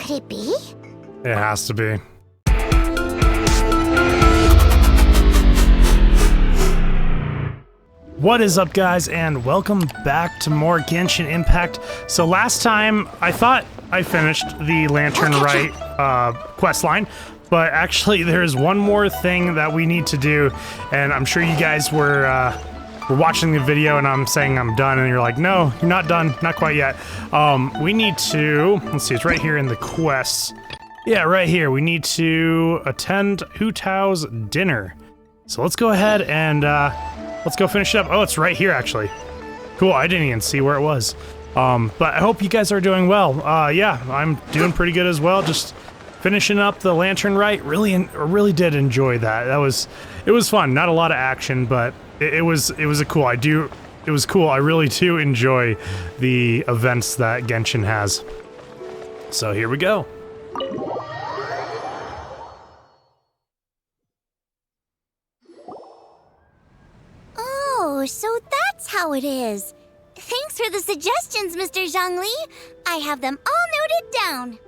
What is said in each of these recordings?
Could it be? It has to be. What is up, guys, and welcome back to more Genshin Impact. So last time, I thought I finished the Lantern Rite questline, but actually there's one more thing that we need to do, and I'm sure you guys were watching the video and I'm saying I'm done, and you're like, no, you're not done, not quite yet. We need to, let's see, it's right here in the quests. Yeah, right here, we need to attend Hu Tao's dinner. So let's go ahead and let's go finish it up. Oh, it's right here, actually. Cool, I didn't even see where it was. But I hope you guys are doing well. Yeah, I'm doing pretty good as well. Just finishing up the Lantern Rite. Really did enjoy that. It was fun. Not a lot of action, but it was cool. It was cool. I really do enjoy the events that Genshin has. So here we go. Oh, so that's how it is. Thanks for the suggestions, Mr. Zhongli. I have them all noted down.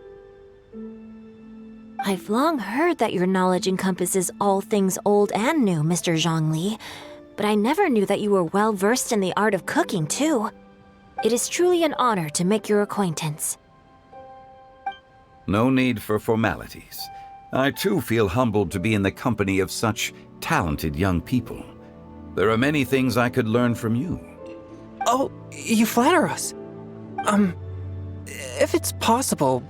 I've long heard that your knowledge encompasses all things old and new, Mr. Zhongli, but I never knew that you were well versed in the art of cooking, too. It is truly an honor to make your acquaintance. No need for formalities. I too feel humbled to be in the company of such talented young people. There are many things I could learn from you. Oh, you flatter us. If it's possible,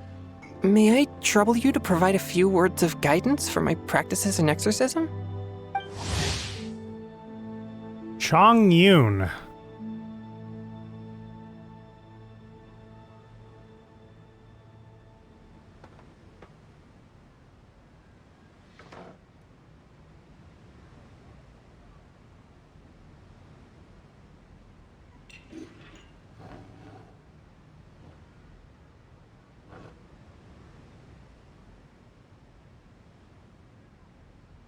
may I trouble you to provide a few words of guidance for my practices in exorcism? Chongyun.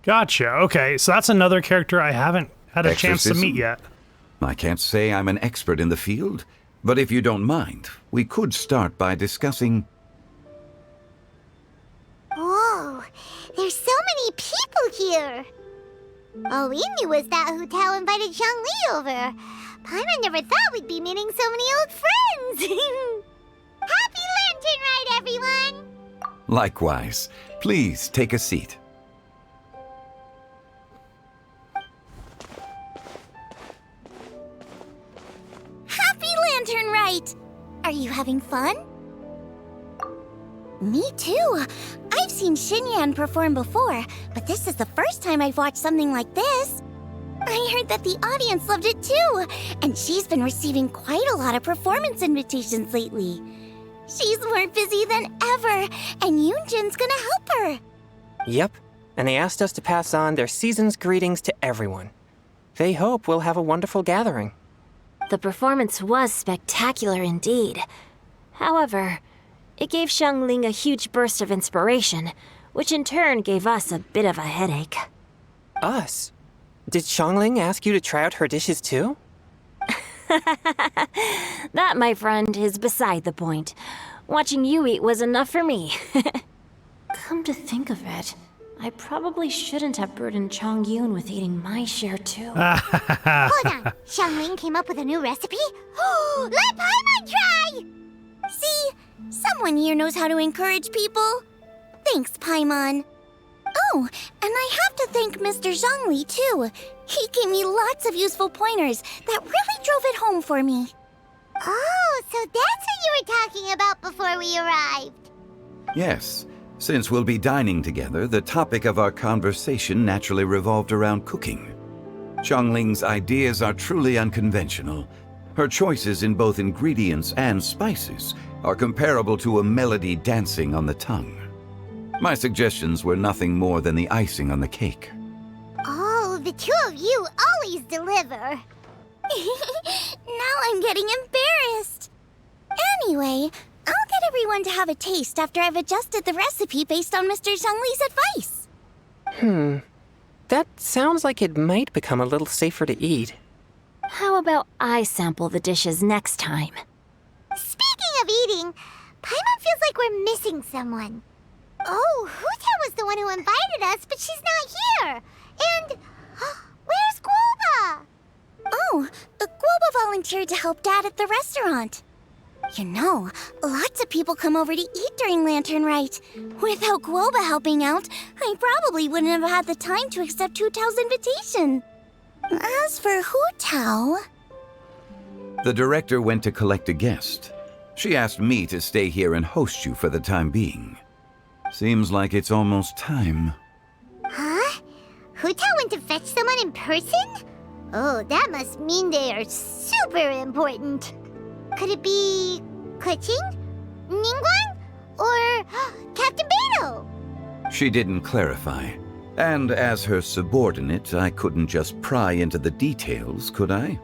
Gotcha. Okay, so that's another character I haven't had a chance to meet yet. I can't say I'm an expert in the field, but if you don't mind, we could start by discussing... Whoa, there's so many people here. All we knew was that Hu Tao invited Zhongli over. Paimon never thought we'd be meeting so many old friends. Happy Lantern Rite, everyone! Likewise. Please take a seat. Lantern Rite! Are you having fun? Me too. I've seen Xinyan perform before, but this is the first time I've watched something like this. I heard that the audience loved it too, and she's been receiving quite a lot of performance invitations lately. She's more busy than ever, and Yunjin's gonna help her. Yep, and they asked us to pass on their season's greetings to everyone. They hope we'll have a wonderful gathering. The performance was spectacular indeed. However, it gave Xiangling a huge burst of inspiration, which in turn gave us a bit of a headache. Us? Did Xiangling ask you to try out her dishes too? That, my friend, is beside the point. Watching you eat was enough for me. Come to think of it, I probably shouldn't have burdened Chongyun with eating my share too. Hold on, Xiangling came up with a new recipe? Let Paimon try! See, someone here knows how to encourage people. Thanks, Paimon. Oh, and I have to thank Mr. Zhongli too. He gave me lots of useful pointers that really drove it home for me. Oh, so that's what you were talking about before we arrived. Yes. Since we'll be dining together, the topic of our conversation naturally revolved around cooking. Xiangling's ideas are truly unconventional. Her choices in both ingredients and spices are comparable to a melody dancing on the tongue. My suggestions were nothing more than the icing on the cake. Oh, the two of you always deliver. Now I'm getting embarrassed. Anyway, I'll get everyone to have a taste after I've adjusted the recipe based on Mr. Zhongli's advice. That sounds like it might become a little safer to eat. How about I sample the dishes next time? Speaking of eating, Paimon feels like we're missing someone. Oh, Hu Tao was the one who invited us, but she's not here. And where's Guoba? Oh, Guoba volunteered to help Dad at the restaurant. You know, lots of people come over to eat during Lantern Rite. Without Guoba helping out, I probably wouldn't have had the time to accept Hu Tao's invitation. As for Hu Tao... The director went to collect a guest. She asked me to stay here and host you for the time being. Seems like it's almost time. Huh? Hu Tao went to fetch someone in person? Oh, that must mean they are super important. Could it be Keqing? Ningguang? Or Captain Beto? She didn't clarify. And as her subordinate, I couldn't just pry into the details, could I?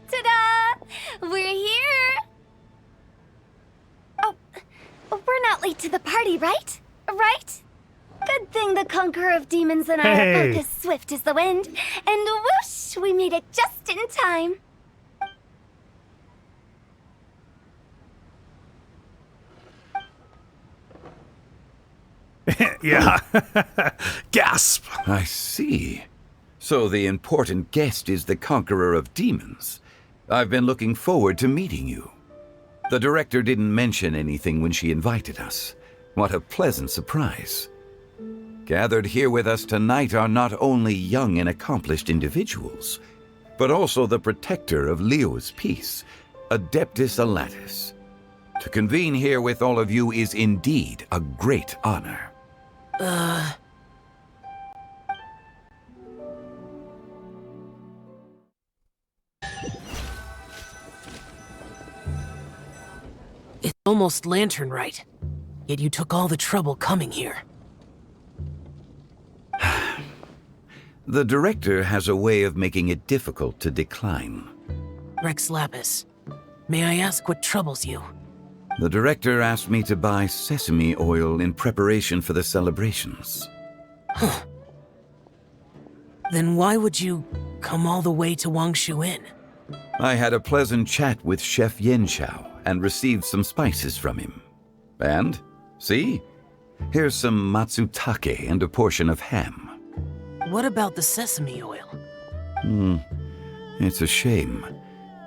Ta-da! We're here! Oh, we're not late to the party, right? Right? Good thing the Conqueror of Demons and I are both as swift as the wind. And whoosh, we made it just in time. Yeah. Gasp. I see. So the important guest is the Conqueror of Demons. I've been looking forward to meeting you. The director didn't mention anything when she invited us. What a pleasant surprise. Gathered here with us tonight are not only young and accomplished individuals, but also the protector of Leo's peace, Adeptus Alatus. To convene here with all of you is indeed a great honor. It's almost Lantern Rite, yet you took all the trouble coming here. The director has a way of making it difficult to decline. Rex Lapis, may I ask what troubles you? The director asked me to buy sesame oil in preparation for the celebrations. Then why would you come all the way to Wangshu Inn? I had a pleasant chat with Chef Yanchao and received some spices from him. And, see? Here's some matsutake and a portion of ham. What about the sesame oil? It's a shame.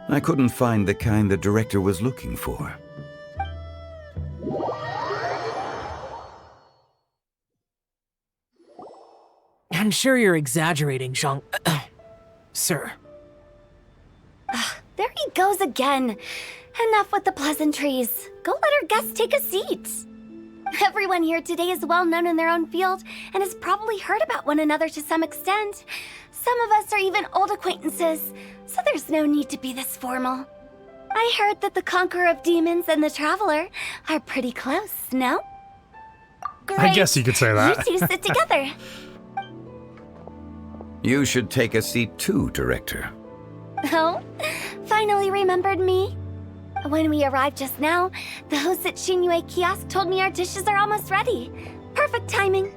I couldn't find the kind the director was looking for. I'm sure you're exaggerating, Zhang... Sir. There he goes again. Enough with the pleasantries. Go let our guests take a seat. Everyone here today is well known in their own field and has probably heard about one another to some extent. Some of us are even old acquaintances, so there's no need to be this formal. I heard that the Conqueror of Demons and the Traveler are pretty close, no? Great. I guess you could say that. You two sit together. You should take a seat too, Director. Oh, finally remembered me? When we arrived just now, the host at Xinyue Kiosk told me our dishes are almost ready. Perfect timing.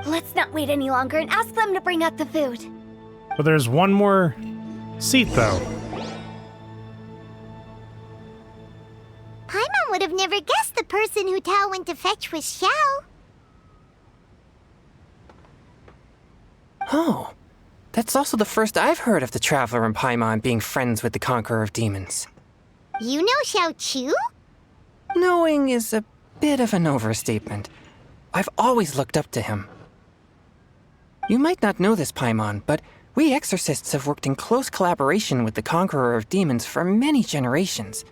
Let's not wait any longer and ask them to bring out the food. But there's one more seat, though. Paimon would have never guessed the person Hu Tao went to fetch was Xiao. Oh, that's also the first I've heard of the Traveler and Paimon being friends with the Conqueror of Demons. You know Xiao Chu? Knowing is a bit of an overstatement. I've always looked up to him. You might not know this, Paimon, but we exorcists have worked in close collaboration with the Conqueror of Demons for many generations,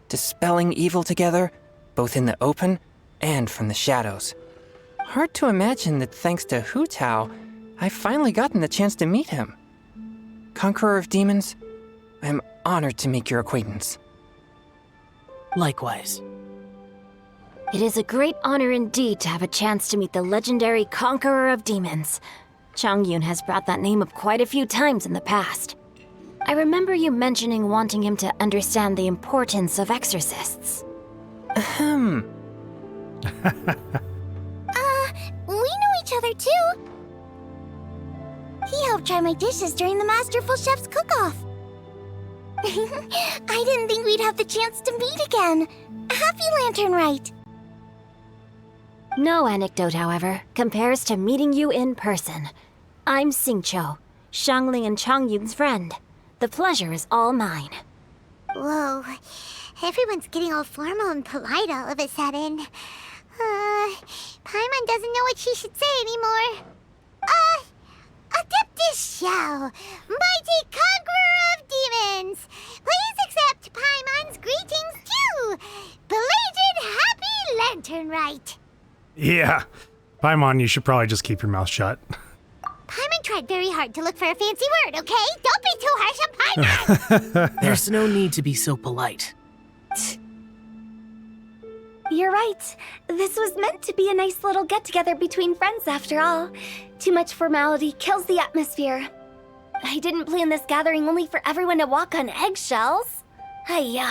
dispelling evil together, both in the open and from the shadows. Hard to imagine that thanks to Hu Tao, I've finally gotten the chance to meet him. Conqueror of Demons, I'm honored to make your acquaintance. Likewise. It is a great honor indeed to have a chance to meet the legendary Conqueror of Demons. Changyun has brought that name up quite a few times in the past. I remember you mentioning wanting him to understand the importance of exorcists. We know each other too. He helped try my dishes during the Masterful Chef's cook-off. I didn't think we'd have the chance to meet again. Happy Lantern Rite. No anecdote, however, compares to meeting you in person. I'm Xingqiu, Xiangling and Chongyun's friend. The pleasure is all mine. Whoa, everyone's getting all formal and polite all of a sudden. Paimon doesn't know what she should say anymore. Adeptus Xiao, mighty conqueror of demons, please accept Paimon's greetings too. Belated Happy Lantern Rite. Yeah. Paimon, you should probably just keep your mouth shut. Paimon tried very hard to look for a fancy word, okay? Don't be too harsh on Paimon! There's no need to be so polite. You're right. This was meant to be a nice little get-together between friends after all. Too much formality kills the atmosphere. I didn't plan this gathering only for everyone to walk on eggshells. Hiya.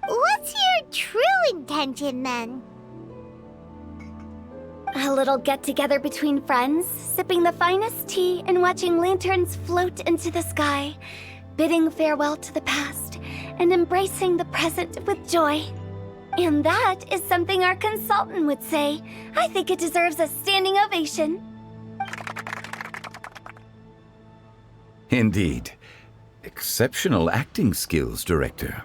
What's your true intention, then? A little get-together between friends, sipping the finest tea and watching lanterns float into the sky, bidding farewell to the past and embracing the present with joy. And that is something our consultant would say. I think it deserves a standing ovation. Indeed. Exceptional acting skills, Director.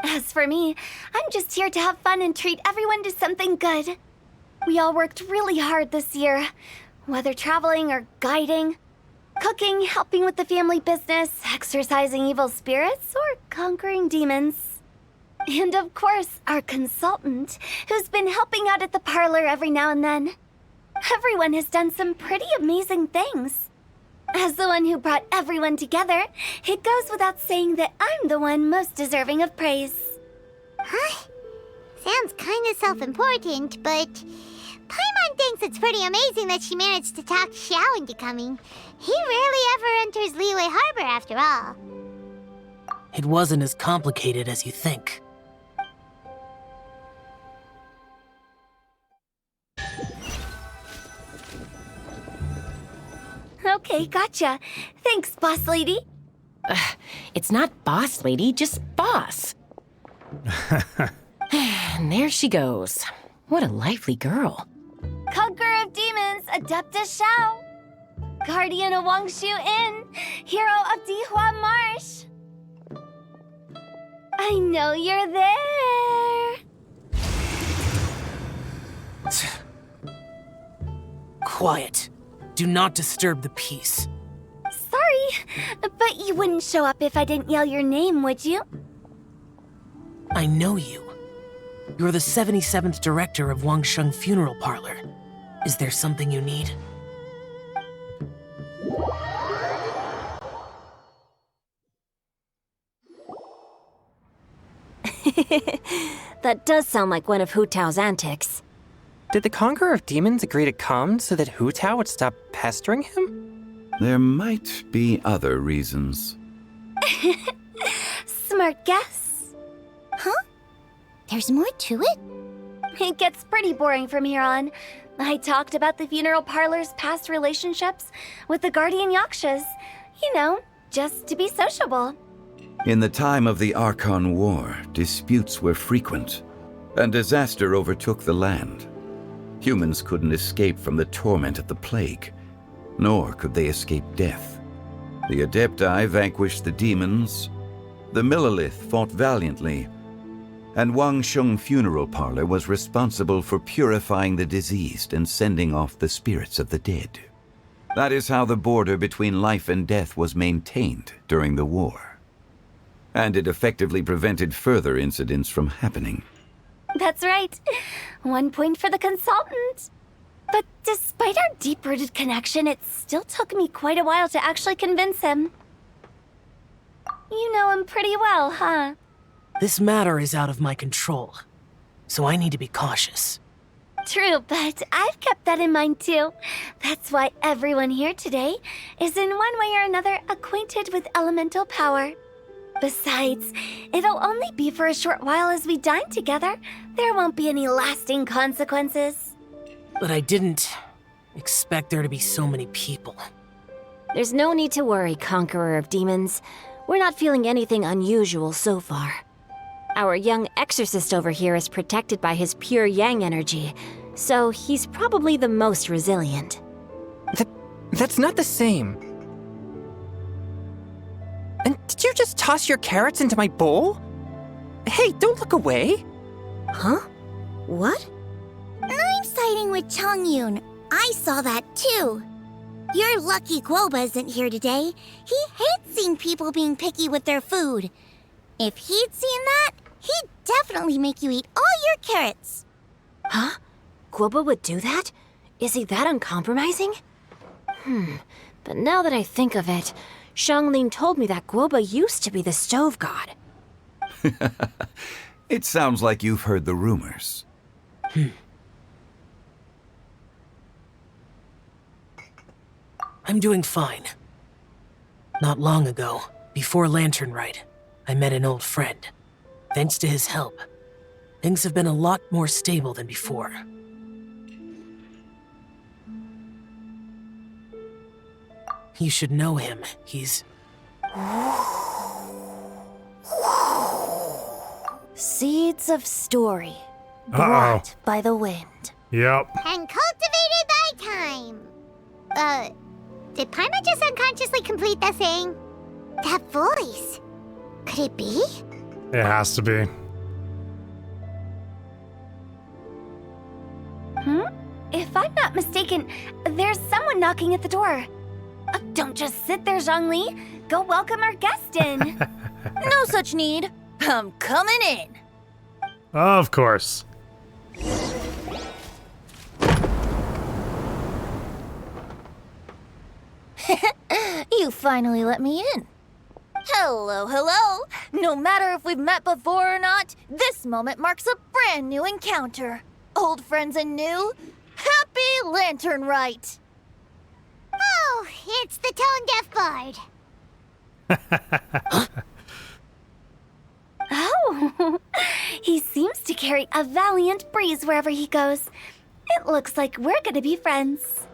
As for me, I'm just here to have fun and treat everyone to something good. We all worked really hard this year, whether traveling or guiding, cooking, helping with the family business, exorcising evil spirits, or conquering demons. And of course, our consultant, who's been helping out at the parlor every now and then. Everyone has done some pretty amazing things. As the one who brought everyone together, it goes without saying that I'm the one most deserving of praise. Huh? Sounds kinda self-important, but Paimon thinks it's pretty amazing that she managed to talk Xiao into coming. He rarely ever enters Liyue Harbor after all. It wasn't as complicated as you think. Okay, gotcha. Thanks, boss lady. It's not boss lady, just boss. And there she goes. What a lively girl. Conqueror of demons, Adeptus Xiao. Guardian of Wangshu Inn, hero of Dihua Marsh. I know you're there. Quiet. Do not disturb the peace. Sorry, but you wouldn't show up if I didn't yell your name, would you? I know you. You're the 77th director of Wangsheng Funeral Parlor. Is there something you need? That does sound like one of Hu Tao's antics. Did the Conqueror of Demons agree to come so that Hu Tao would stop pestering him? There might be other reasons. Smart guess. Huh? There's more to it? It gets pretty boring from here on. I talked about the funeral parlor's past relationships with the Guardian Yakshas. You know, just to be sociable. In the time of the Archon War, disputes were frequent, and disaster overtook the land. Humans couldn't escape from the torment of the plague, nor could they escape death. The Adepti vanquished the demons, the Millelith fought valiantly, and Wangsheng Funeral Parlor was responsible for purifying the diseased and sending off the spirits of the dead. That is how the border between life and death was maintained during the war. And it effectively prevented further incidents from happening. That's right. 1 point for the consultant. But despite our deep-rooted connection, it still took me quite a while to actually convince him. You know him pretty well, huh? This matter is out of my control, so I need to be cautious. True, but I've kept that in mind too. That's why everyone here today is in one way or another acquainted with elemental power. Besides, it'll only be for a short while as we dine together. There won't be any lasting consequences. But I didn't expect there to be so many people. There's no need to worry, Conqueror of Demons. we're not feeling anything unusual so far. Our young exorcist over here is protected by his pure yang energy, so he's probably the most resilient. That's not the same. And did you just toss your carrots into my bowl? Hey, don't look away. Huh? What? I'm siding with Chongyun. I saw that too. You're lucky Guoba isn't here today. He hates seeing people being picky with their food. If he'd seen that, he'd definitely make you eat all your carrots. Huh? Guoba would do that? Is he that uncompromising? But now that I think of it, Xiangling told me that Guoba used to be the stove god. It sounds like you've heard the rumors. I'm doing fine. Not long ago, before Lantern Rite, I met an old friend. Thanks to his help, things have been a lot more stable than before. You should know him. He's... Seeds of story, brought by the wind. Yep. And cultivated by time. Did Paimon just unconsciously complete that saying? That voice. Could it be? It has to be. If I'm not mistaken, there's someone knocking at the door. Don't just sit there, Zhongli. Go welcome our guest in. No such need. I'm coming in. Of course. You finally let me in. Hello, hello. No matter if we've met before or not, this moment marks a brand new encounter. Old friends and new. Happy Lantern Rite. Oh, it's the tone-deaf bard. Oh, he seems to carry a valiant breeze wherever he goes. It looks like we're gonna be friends.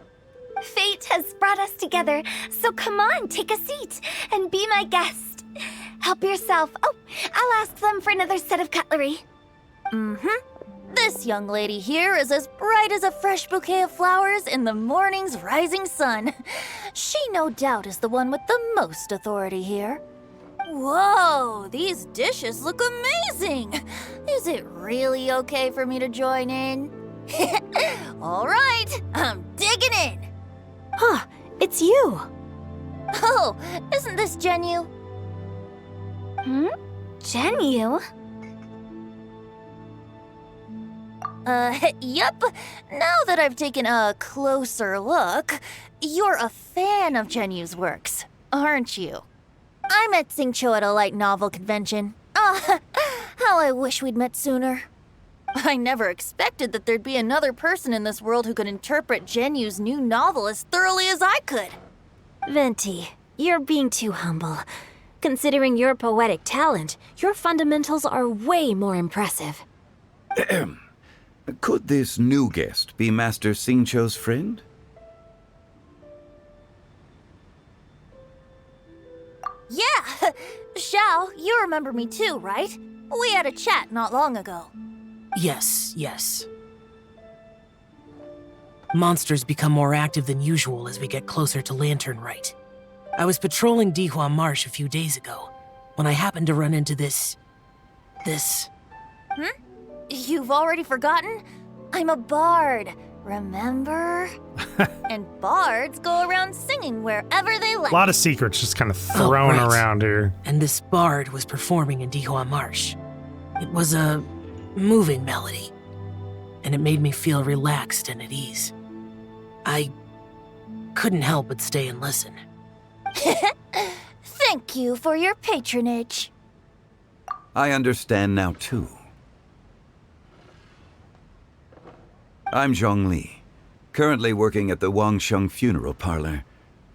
Fate has brought us together, so come on, take a seat and be my guest. Help yourself. Oh, I'll ask them for another set of cutlery. This young lady here is as bright as a fresh bouquet of flowers in the morning's rising sun. She no doubt is the one with the most authority here. Whoa, these dishes look amazing! Is it really okay for me to join in? All right, I'm digging in! Huh, it's you. Oh, isn't this Genyu? Genyu? Yep. Now that I've taken a closer look, you're a fan of Genyu's works, aren't you? I met Xingqiu at a light novel convention. Ah, how I wish we'd met sooner. I never expected that there'd be another person in this world who could interpret Genyu's new novel as thoroughly as I could. Venti, you're being too humble. Considering your poetic talent, your fundamentals are way more impressive. Could this new guest be Master Xingqiu's friend? Yeah! Xiao, you remember me too, right? We had a chat not long ago. Yes. Monsters become more active than usual as we get closer to Lantern Rite. I was patrolling Dihua Marsh a few days ago, when I happened to run into this... You've already forgotten? I'm a bard, remember? And bards go around singing wherever they like. A lot of secrets just kind of thrown right. around here. And this bard was performing in Dihua Marsh. It was a moving melody, and it made me feel relaxed and at ease. I couldn't help but stay and listen. Thank you for your patronage. I understand now, too. I'm Zhongli, currently working at the Wangsheng Funeral Parlor.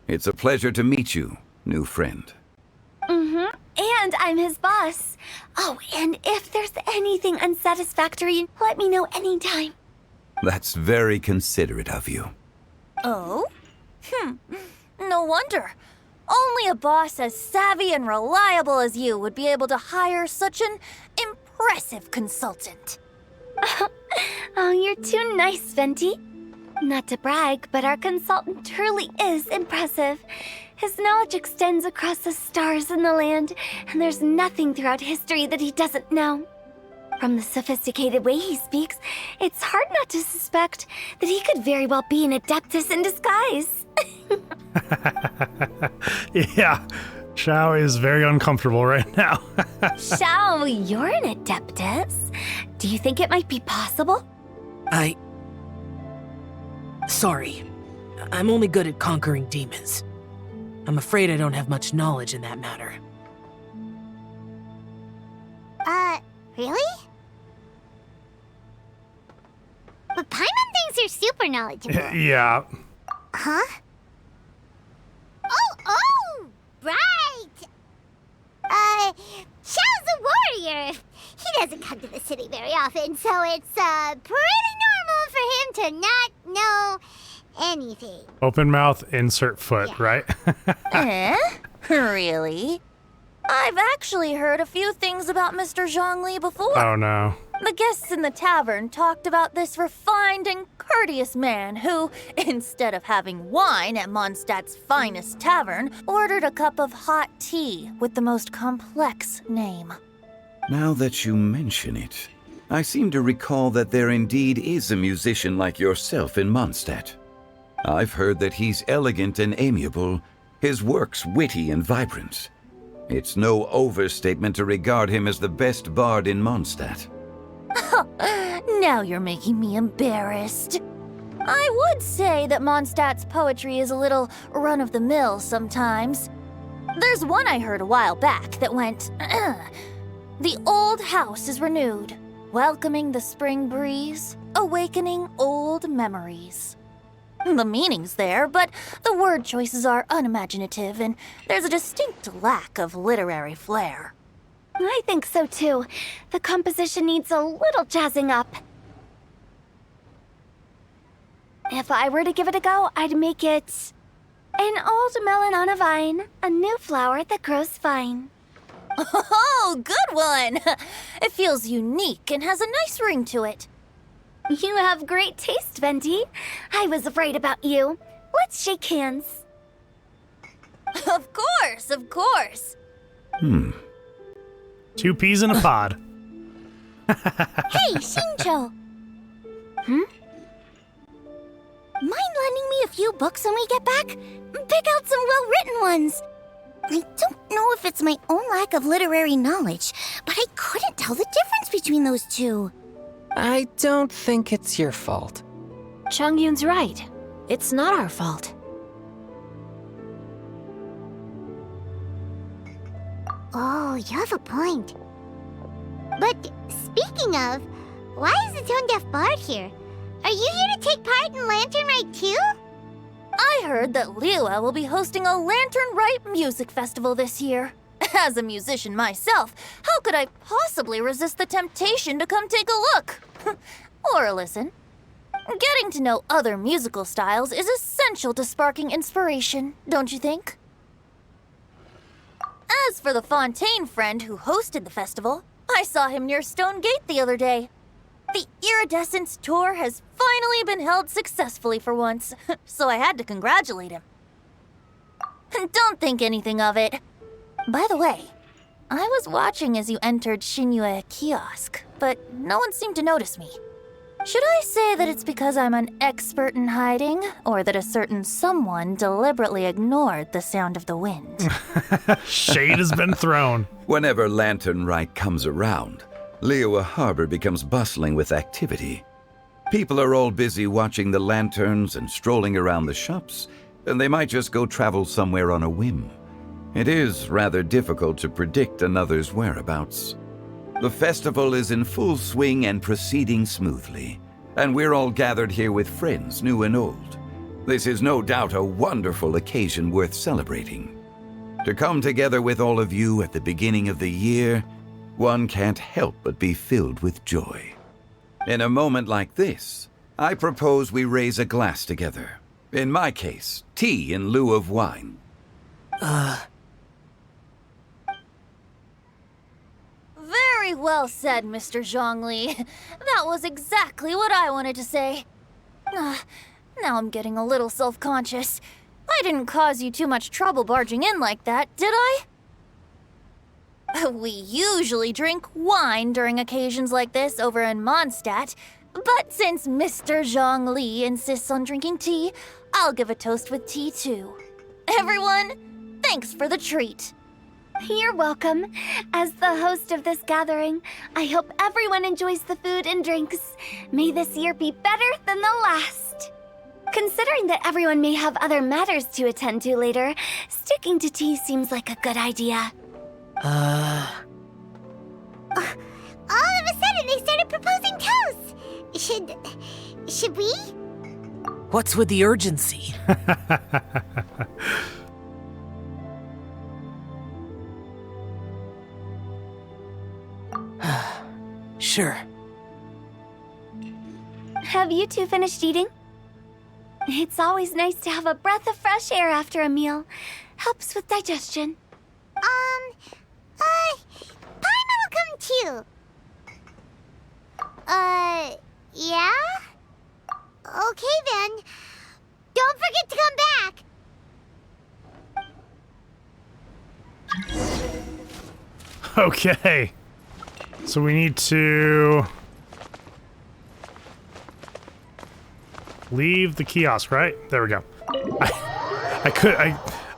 It's a pleasure to meet you, new friend. And I'm his boss. Oh, and if there's anything unsatisfactory, let me know anytime. That's very considerate of you. Oh? No wonder. Only a boss as savvy and reliable as you would be able to hire such an impressive consultant. Oh, you're too nice, Venti. Not to brag, but our consultant truly is impressive. His knowledge extends across the stars and the land, and there's nothing throughout history that he doesn't know. From the sophisticated way he speaks, it's hard not to suspect that he could very well be an Adeptus in disguise. Yeah, Xiao is very uncomfortable right now. Xiao, you're an Adeptus. Do you think it might be possible? Sorry. I'm only good at conquering demons. I'm afraid I don't have much knowledge in that matter. Really? But Paimon thinks you're super knowledgeable. Yeah. Huh? Oh, right! Xiao's a warrior. He doesn't come to the city very often, so it's, pretty normal for him to not know anything. Open mouth, insert foot, Yeah. right? Really? I've actually heard a few things about Mr. Zhongli before. Oh no. The guests in the tavern talked about this refined and courteous man who, instead of having wine at Mondstadt's finest tavern, ordered a cup of hot tea with the most complex name. Now that you mention it, I seem to recall that there indeed is a musician like yourself in Mondstadt. I've heard that he's elegant and amiable, his works witty and vibrant. It's no overstatement to regard him as the best bard in Mondstadt. Now you're making me embarrassed. I would say that Mondstadt's poetry is a little run-of-the-mill sometimes. There's one I heard a while back that went, "The old house is renewed, welcoming the spring breeze, awakening old memories." The meaning's there, but the word choices are unimaginative, and there's a distinct lack of literary flair. I think so too. The composition needs a little jazzing up. If I were to give it a go, I'd make it an old melon on a vine, a new flower that grows fine. Oh, good one! It feels unique and has a nice ring to it. You have great taste, Venti. I was afraid about you. Let's shake hands. Of course, of course. 2 peas in a pod. Hey, Shincho! Mind lending me a few books when we get back? Pick out some well-written ones. I don't know if it's my own lack of literary knowledge, but I couldn't tell the difference between those two. I don't think it's your fault. Chongyun's right. It's not our fault. Oh, you have a point. But speaking of, why is the tone-deaf bard here? Are you here to take part in Lantern Rite too? I heard that Liyue will be hosting a Lantern Rite music festival this year. As a musician myself, how could I possibly resist the temptation to come take a look? Or listen. Getting to know other musical styles is essential to sparking inspiration, don't you think? As for the Fontaine friend who hosted the festival, I saw him near Stone Gate the other day. The Iridescence tour has finally been held successfully for once, so I had to congratulate him. Don't think anything of it. By the way, I was watching as you entered Shinyue Kiosk, but no one seemed to notice me. Should I say that it's because I'm an expert in hiding, or that a certain someone deliberately ignored the sound of the wind? Shade has been thrown. Whenever Lantern Rite comes around, Liyue Harbor becomes bustling with activity. People are all busy watching the lanterns and strolling around the shops, and they might just go travel somewhere on a whim. It is rather difficult to predict another's whereabouts. The festival is in full swing and proceeding smoothly, and we're all gathered here with friends, new and old. This is no doubt a wonderful occasion worth celebrating. To come together with all of you at the beginning of the year, one can't help but be filled with joy. In a moment like this, I propose we raise a glass together. In my case, tea in lieu of wine. Very well said, Mr. Zhongli. That was exactly what I wanted to say. Now I'm getting a little self-conscious. I didn't cause you too much trouble barging in like that, did I? We usually drink wine during occasions like this over in Mondstadt, but since Mr. Zhongli insists on drinking tea, I'll give a toast with tea too. Everyone, thanks for the treat. You're welcome. As the host of this gathering, I hope everyone enjoys the food and drinks. May this year be better than the last. Considering that everyone may have other matters to attend to later, sticking to tea seems like a good idea. All of a sudden, they started proposing toasts. Should we? What's with the urgency? Sure. Have you two finished eating? It's always nice to have a breath of fresh air after a meal. Helps with digestion. Paimon will come too. Yeah? Okay then. Don't forget to come back. Okay. So we need to leave the kiosk, right? There we go.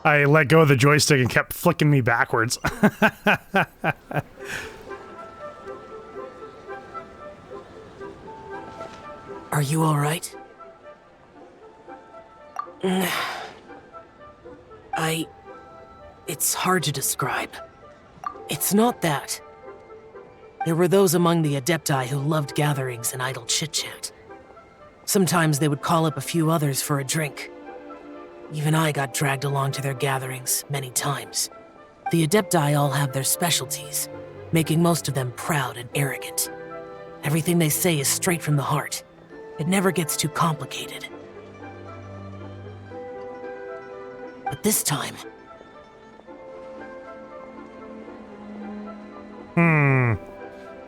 I let go of the joystick and kept flicking me backwards. Are you all right? It's hard to describe. It's not that. There were those among the Adepti who loved gatherings and idle chit-chat. Sometimes they would call up a few others for a drink. Even I got dragged along to their gatherings many times. The Adepti all have their specialties, making most of them proud and arrogant. Everything they say is straight from the heart. It never gets too complicated. But this time...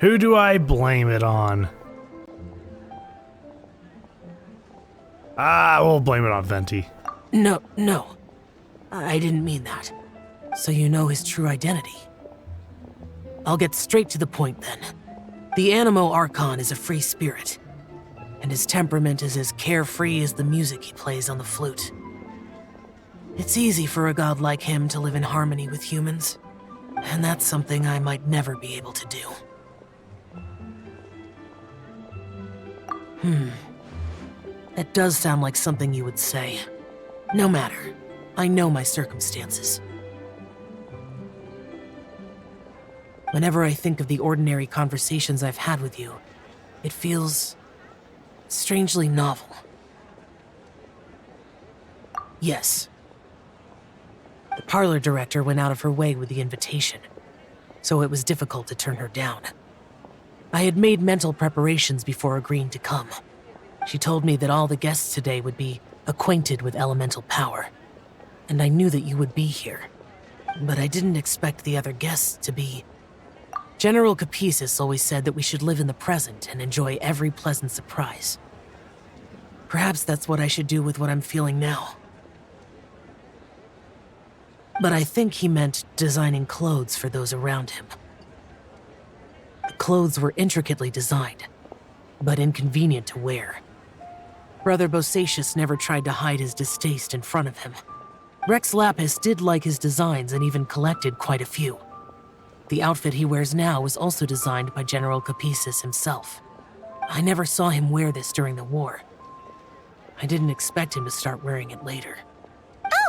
Who do I blame it on? We'll blame it on Venti. No. I didn't mean that. So you know his true identity. I'll get straight to the point then. The Animo Archon is a free spirit, and his temperament is as carefree as the music he plays on the flute. It's easy for a god like him to live in harmony with humans, and that's something I might never be able to do. That does sound like something you would say. No matter. I know my circumstances. Whenever I think of the ordinary conversations I've had with you, it feels strangely novel. Yes. The parlor director went out of her way with the invitation, so it was difficult to turn her down. I had made mental preparations before agreeing to come. She told me that all the guests today would be acquainted with elemental power, and I knew that you would be here. But I didn't expect the other guests to be... General Capisis always said that we should live in the present and enjoy every pleasant surprise. Perhaps that's what I should do with what I'm feeling now. But I think he meant designing clothes for those around him. The clothes were intricately designed, but inconvenient to wear. Brother Bosacius never tried to hide his distaste in front of him. Rex Lapis did like his designs and even collected quite a few. The outfit he wears now was also designed by General Capisis himself. I never saw him wear this during the war. I didn't expect him to start wearing it later.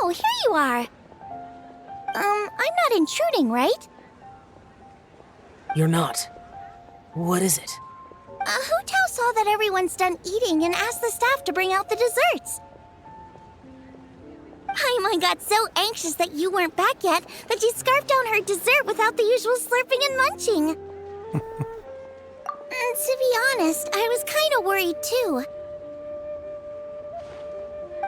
Oh, here you are. I'm not intruding, right? You're not. What is it? Hu Tao saw that everyone's done eating and asked the staff to bring out the desserts. Paimon got so anxious that you weren't back yet that she scarfed down her dessert without the usual slurping and munching. To be honest, I was kind of worried too.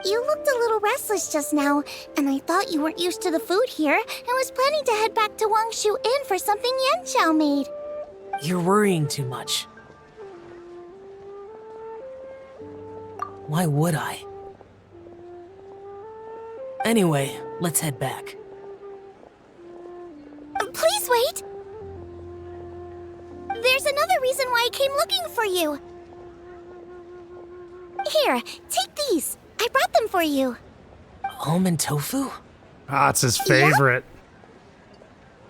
You looked a little restless just now, and I thought you weren't used to the food here and was planning to head back to Wangshu Inn for something Yanxiao made. You're worrying too much. Why would I? Anyway, let's head back. Please wait! There's another reason why I came looking for you. Here, take these. I brought them for you. Almond tofu? Ah, it's his favorite.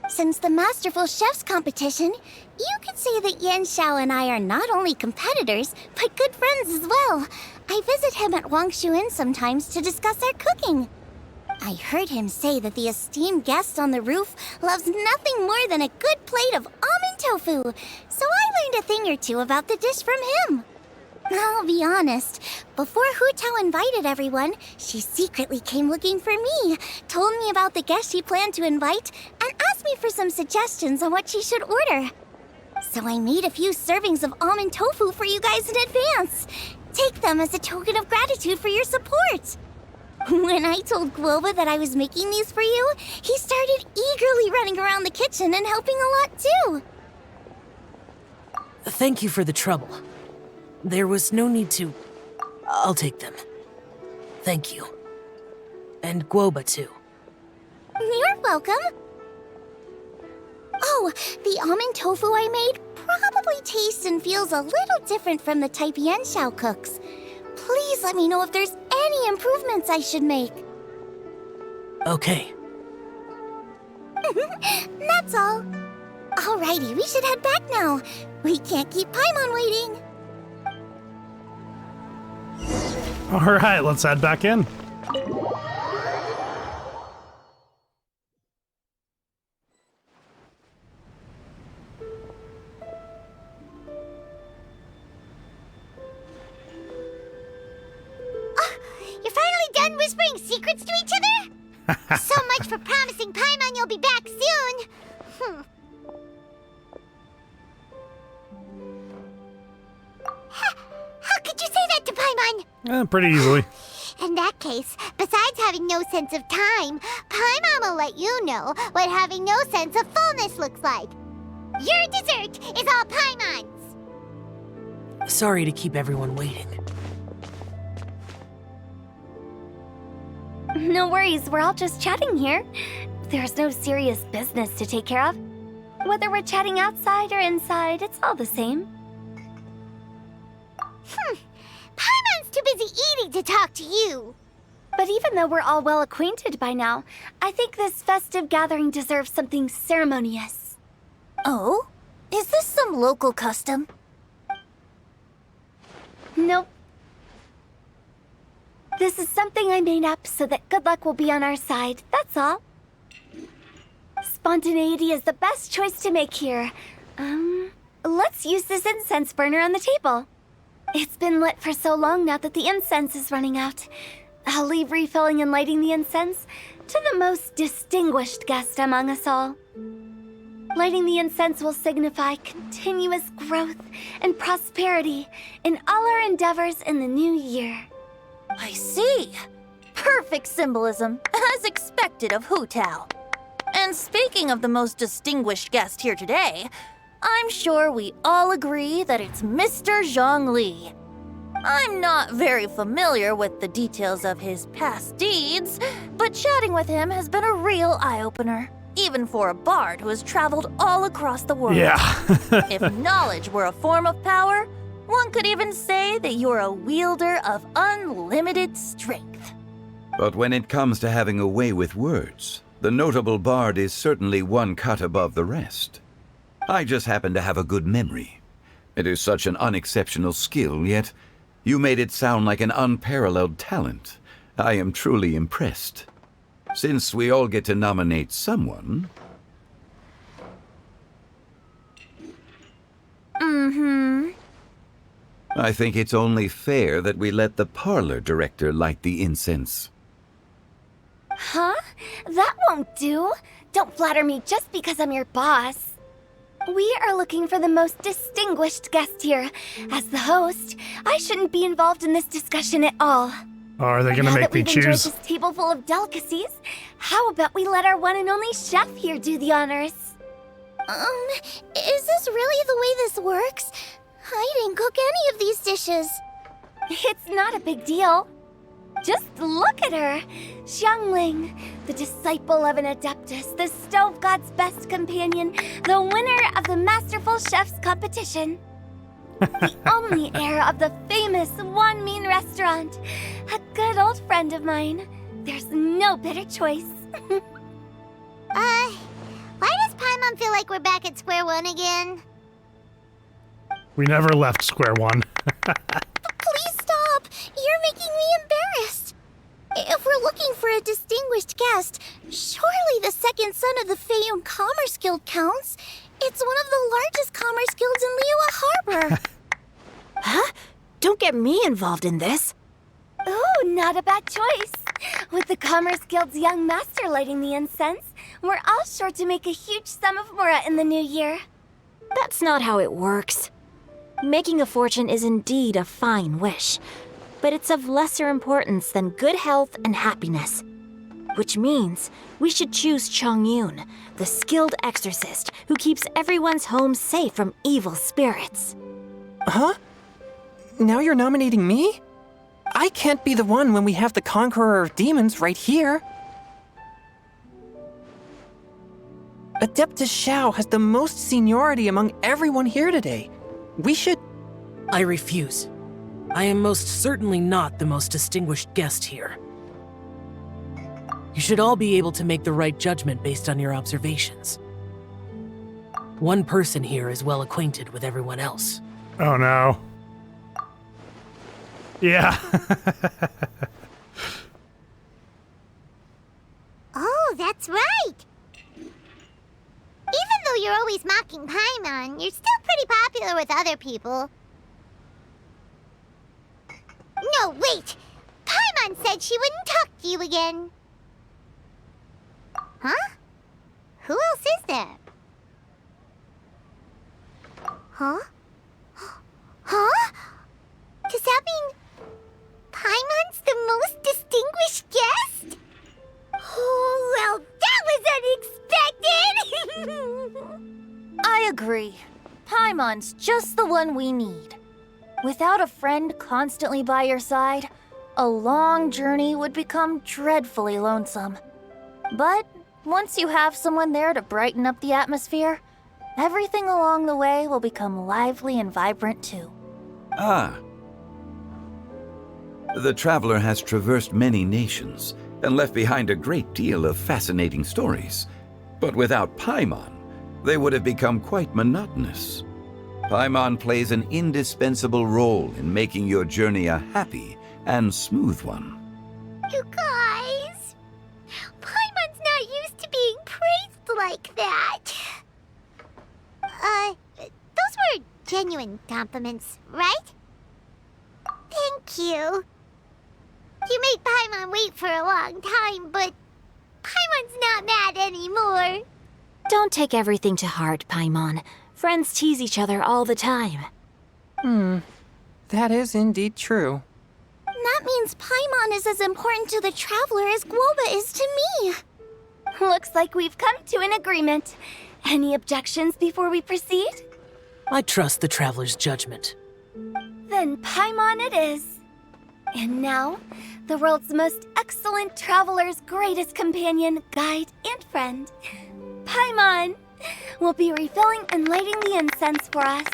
Since the Masterful Chef's competition, you could say that Yanxiao and I are not only competitors, but good friends as well. I visit him at Wangshu Inn sometimes to discuss our cooking. I heard him say that the esteemed guest on the roof loves nothing more than a good plate of almond tofu, so I learned a thing or two about the dish from him. I'll be honest, before Hu Tao invited everyone, she secretly came looking for me, told me about the guest she planned to invite, and asked me for some suggestions on what she should order. So I made a few servings of almond tofu for you guys in advance. Take them as a token of gratitude for your support. When I told Guoba that I was making these for you, he started eagerly running around the kitchen and helping a lot too. Thank you for the trouble. There was no need to... I'll take them. Thank you. And Guoba too. You're welcome. Oh, the almond tofu I made probably tastes and feels a little different from the type Yanxiao cooks. Please let me know if there's any improvements I should make. Okay. That's all. Alrighty, we should head back now. We can't keep Paimon waiting. Alright, let's head back in. You're finally done whispering secrets to each other? So much for promising Paimon you'll be back soon. How could you say that to Paimon? Pretty easily. In that case, besides having no sense of time, Paimon will let you know what having no sense of fullness looks like. Your dessert is all Paimon's. Sorry to keep everyone waiting. No worries, we're all just chatting here. There's no serious business to take care of. Whether we're chatting outside or inside, it's all the same. Paimon's too busy eating to talk to you. But even though we're all well acquainted by now, I think this festive gathering deserves something ceremonious. Oh? Is this some local custom? Nope. This is something I made up so that good luck will be on our side, that's all. Spontaneity is the best choice to make here. Let's use this incense burner on the table. It's been lit for so long now that the incense is running out. I'll leave refilling and lighting the incense to the most distinguished guest among us all. Lighting the incense will signify continuous growth and prosperity in all our endeavors in the new year. I see. Perfect symbolism, as expected of Hu Tao. And speaking of the most distinguished guest here today, I'm sure we all agree that it's Mr. Zhongli. I'm not very familiar with the details of his past deeds, but chatting with him has been a real eye-opener, even for a bard who has traveled all across the world. Yeah. If knowledge were a form of power, one could even say that you're a wielder of unlimited strength. But when it comes to having a way with words, the notable bard is certainly one cut above the rest. I just happen to have a good memory. It is such an unexceptional skill, yet you made it sound like an unparalleled talent. I am truly impressed. Since we all get to nominate someone... I think it's only fair that we let the parlor director light the incense. Huh? That won't do. Don't flatter me just because I'm your boss. We are looking for the most distinguished guest here. As the host, I shouldn't be involved in this discussion at all. Oh, are they gonna Now make that me we've enjoyed choose? this table full of delicacies, how about we let our one and only chef here do the honors? Is this really the way this works? I didn't cook any of these dishes. It's not a big deal. Just look at her. Xiangling, the disciple of an adeptus, the stove god's best companion, the winner of the Masterful Chef's competition. The only heir of the famous Wan Min restaurant. A good old friend of mine. There's no better choice. Why does Paimon feel like we're back at square one again? We never left square one. Please stop! You're making me embarrassed. If we're looking for a distinguished guest, surely the second son of the Feiyun Commerce Guild counts. It's one of the largest commerce guilds in Liyue Harbor. Huh? Don't get me involved in this. Ooh, not a bad choice. With the Commerce Guild's young master lighting the incense, we're all sure to make a huge sum of mora in the new year. That's not how it works. Making a fortune is indeed a fine wish, but it's of lesser importance than good health and happiness. Which means we should choose Chongyun, the skilled exorcist who keeps everyone's home safe from evil spirits. Huh? Now you're nominating me? I can't be the one when we have the Conqueror of Demons right here. Adeptus Xiao has the most seniority among everyone here today. We should... I refuse. I am most certainly not the most distinguished guest here. You should all be able to make the right judgment based on your observations. One person here is well acquainted with everyone else. Oh no. Yeah. Oh, that's right. Even though you're always mocking Paimon, you're still pretty popular with other people. No, wait! Paimon said she wouldn't talk to you again. Huh? Who else is there? Huh? Huh? Does that mean Paimon's the most distinguished guest? Oh, well, that was unexpected! I agree. Paimon's just the one we need. Without a friend constantly by your side, a long journey would become dreadfully lonesome. But once you have someone there to brighten up the atmosphere, everything along the way will become lively and vibrant too. Ah. The traveler has traversed many nations and left behind a great deal of fascinating stories. But without Paimon, they would have become quite monotonous. Paimon plays an indispensable role in making your journey a happy and smooth one. You guys, Paimon's not used to being praised like that. Those were genuine compliments, right? Thank you. You made Paimon wait for a long time, but Paimon's not mad anymore. Don't take everything to heart, Paimon. Friends tease each other all the time. That is indeed true. That means Paimon is as important to the traveler as Guoba is to me. Looks like we've come to an agreement. Any objections before we proceed? I trust the traveler's judgment. Then Paimon it is. And now, the world's most excellent traveler's greatest companion, guide, and friend, Paimon, will be refilling and lighting the incense for us.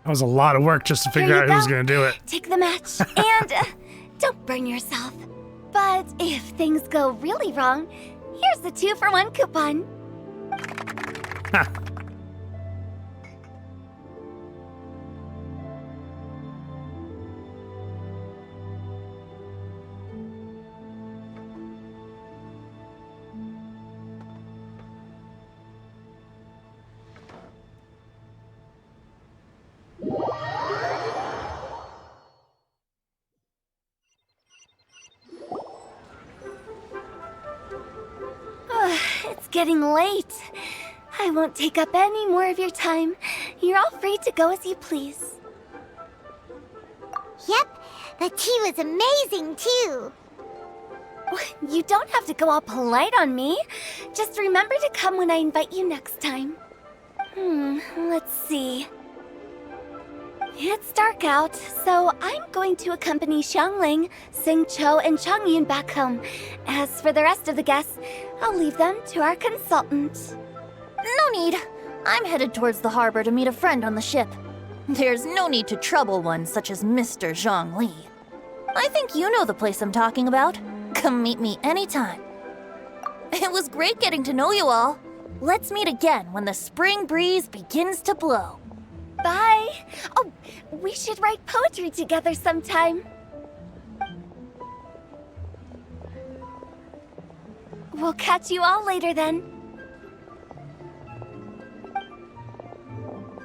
That was a lot of work just to figure Here out you who's go. gonna do it. Take the match, and don't burn yourself. But if things go really wrong, here's the 2-for-1 coupon. Ha. It's getting late. I won't take up any more of your time. You're all free to go as you please. Yep, the tea was amazing too. You don't have to go all polite on me. Just remember to come when I invite you next time. Let's see. It's dark out, so I'm going to accompany Xiangling, Xingqiu, and Chongyun back home. As for the rest of the guests, I'll leave them to our consultant. No need. I'm headed towards the harbor to meet a friend on the ship. There's no need to trouble one such as Mr. Zhongli. I think you know the place I'm talking about. Come meet me anytime. It was great getting to know you all. Let's meet again when the spring breeze begins to blow. Bye. Oh, we should write poetry together sometime. We'll catch you all later then.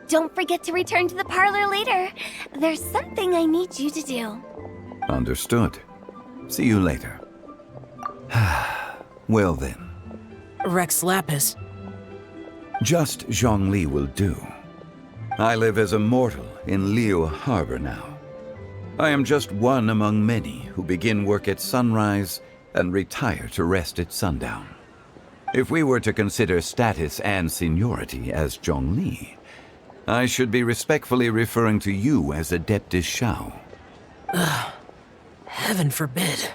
Don't forget to return to the parlor later. There's something I need you to do. Understood. See you later. Well then. Rex Lapis. Just Zhongli will do. I live as a mortal in Liu Harbor now. I am just one among many who begin work at sunrise and retire to rest at sundown. If we were to consider status and seniority as Zhongli, I should be respectfully referring to you as Adeptus Shao. Heaven forbid.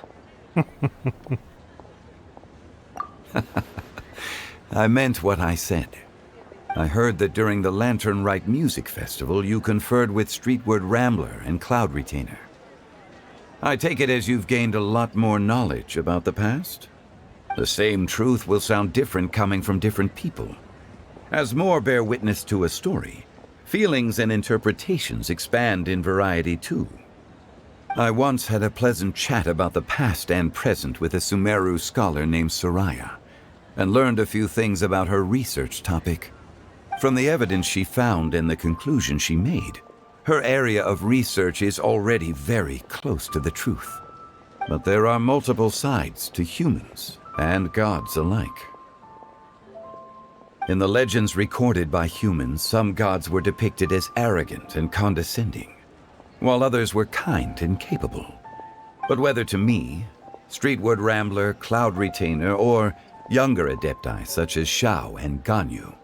I meant what I said. I heard that during the Lantern Rite Music Festival, you conferred with Streetward Rambler and Cloud Retainer. I take it as you've gained a lot more knowledge about the past? The same truth will sound different coming from different people. As more bear witness to a story, feelings and interpretations expand in variety too. I once had a pleasant chat about the past and present with a Sumeru scholar named Soraya, and learned a few things about her research topic. From the evidence she found and the conclusion she made, her area of research is already very close to the truth. But there are multiple sides to humans and gods alike. In the legends recorded by humans, some gods were depicted as arrogant and condescending, while others were kind and capable. But whether to me, Streetward Rambler, Cloud Retainer, or younger adepti such as Shao and Ganyu,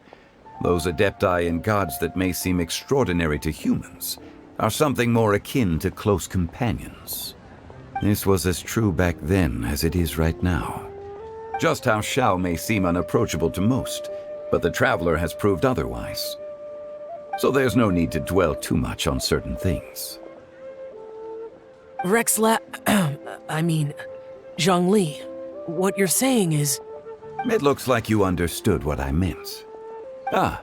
those adepti and gods that may seem extraordinary to humans are something more akin to close companions. This was as true back then as it is right now. Just how Shao may seem unapproachable to most, but the Traveler has proved otherwise. So there's no need to dwell too much on certain things. Zhongli, what you're saying is... It looks like you understood what I meant. Ah.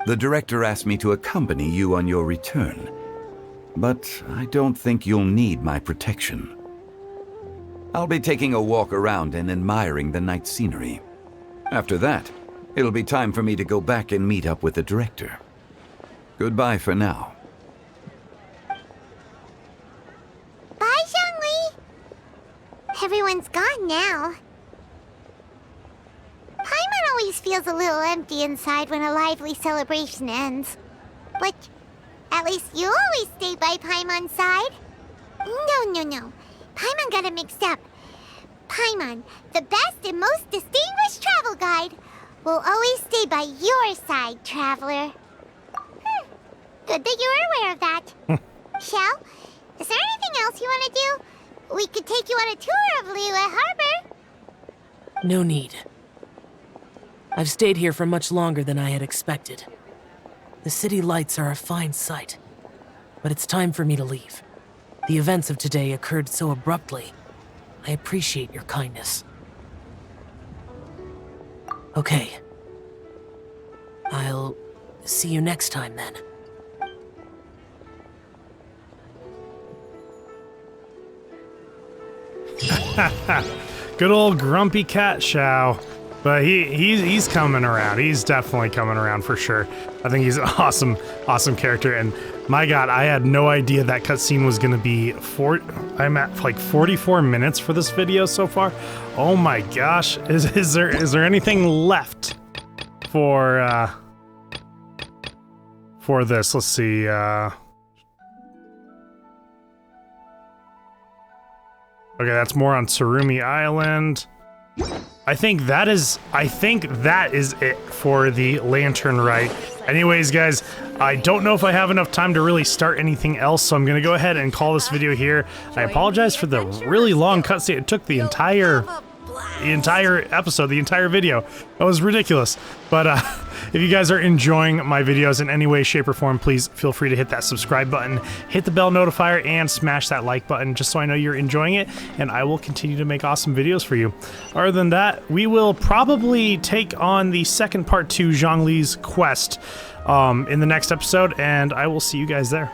The director asked me to accompany you on your return, but I don't think you'll need my protection. I'll be taking a walk around and admiring the night scenery. After that, it'll be time for me to go back and meet up with the director. Goodbye for now. Bye, Zhongli! Everyone's gone now. Paimon always feels a little empty inside when a lively celebration ends. But at least you always stay by Paimon's side. No. Paimon got it mixed up. Paimon, the best and most distinguished travel guide, will always stay by your side, Traveler. Good that you were aware of that. Shell, is there anything else you want to do? We could take you on a tour of Liyue Harbor. No need. I've stayed here for much longer than I had expected. The city lights are a fine sight, but it's time for me to leave. The events of today occurred so abruptly. I appreciate your kindness. Okay. I'll see you next time then. Good old grumpy cat Shao. But he's coming around. He's definitely coming around for sure. I think he's an awesome character. And my God, I had no idea that cutscene was going to be I'm at like 44 minutes for this video so far. Oh my gosh, is there anything left for this? Let's see. Okay, that's more on Tsurumi Island. I think that is it for the Lantern Rite. Anyways, guys, I don't know if I have enough time to really start anything else, so I'm gonna go ahead and call this video here. I apologize for the really long cutscene. It took the entire episode, the entire video. That was ridiculous. But if you guys are enjoying my videos in any way, shape, or form, please feel free to hit that subscribe button, hit the bell notifier, and smash that like button just so I know you're enjoying it, and I will continue to make awesome videos for you. Other than that, we will probably take on the second part to Zhongli's quest in the next episode, and I will see you guys there.